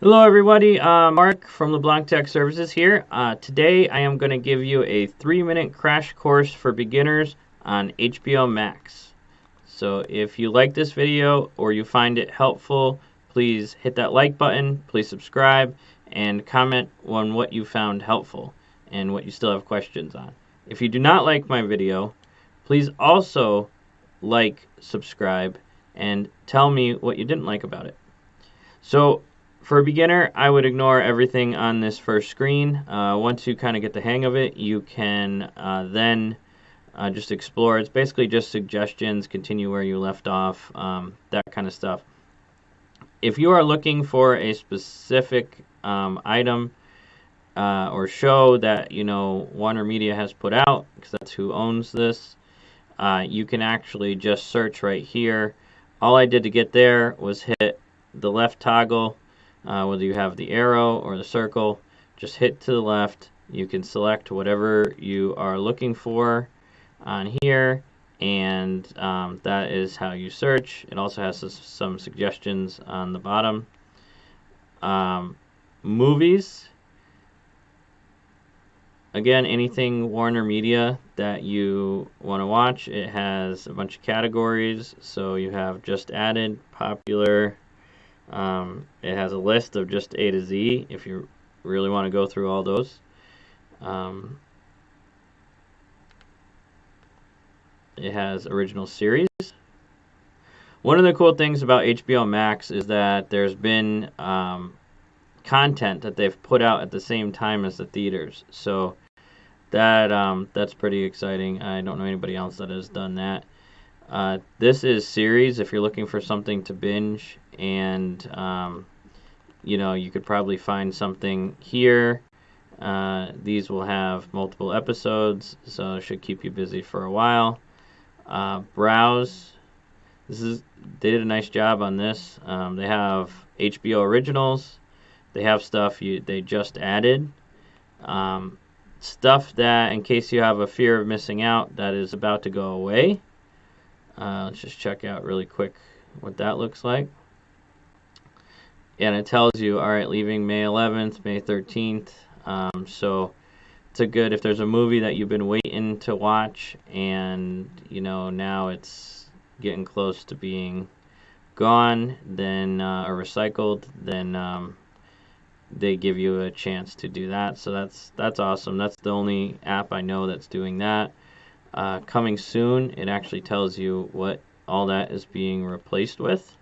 Hello everybody, Mark from LeBlanc Tech Services here. Today I am going to give you a 3-minute crash course for beginners on HBO Max. So if you like this video or you find it helpful, please hit that like button, please subscribe, and comment on what you found helpful and what you still have questions on. If you do not like my video, please also like, subscribe, and tell me what you didn't like about it. So for a beginner, I would ignore everything on this first screen. Once you kind of get the hang of it, you can then just explore. It's basically just suggestions, continue where you left off, that kind of stuff. If you are looking for a specific item or show that Warner Media has put out, because that's who owns this, you can actually just search right here. All I did to get there was hit the left toggle. Whether you have the arrow or the circle, just hit to the left. You can select whatever you are looking for on here, and that is how you search. It also has some suggestions on the bottom. Movies. Again, anything Warner Media that you want to watch. It has a bunch of categories. So you have just added, popular. It has a list of just A to Z if you really want to go through all those. It has original series. One of the cool things about HBO Max is that there's been content that they've put out at the same time as the theaters. So that's pretty exciting. I don't know anybody else that has done that. This is series if you're looking for something to binge, and you could probably find something here. These will have multiple episodes, so it should keep you busy for a while. Browse. They did a nice job on this. They have HBO originals. They have stuff they just added. Stuff that, in case you have a fear of missing out, that is about to go away. Let's just check out really quick what that looks like. And it tells you, all right, leaving May 11th, May 13th. So it's a good, if there's a movie that you've been waiting to watch and, now it's getting close to being gone, then, or recycled, then they give you a chance to do that. So that's awesome. That's the only app I know that's doing that. Coming soon, it actually tells you what all that is being replaced with.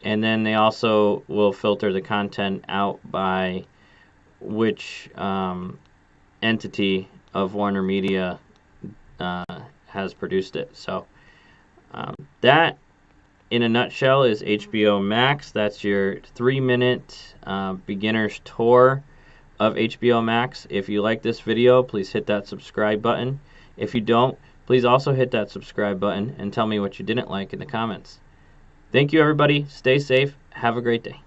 And then they also will filter the content out by which entity of Warner Media has produced it. So that, in a nutshell, is HBO Max. That's your 3-minute beginner's tour of HBO Max. If you like this video, please hit that subscribe button. If you don't, please also hit that subscribe button and tell me what you didn't like in the comments. Thank you, everybody. Stay safe. Have a great day.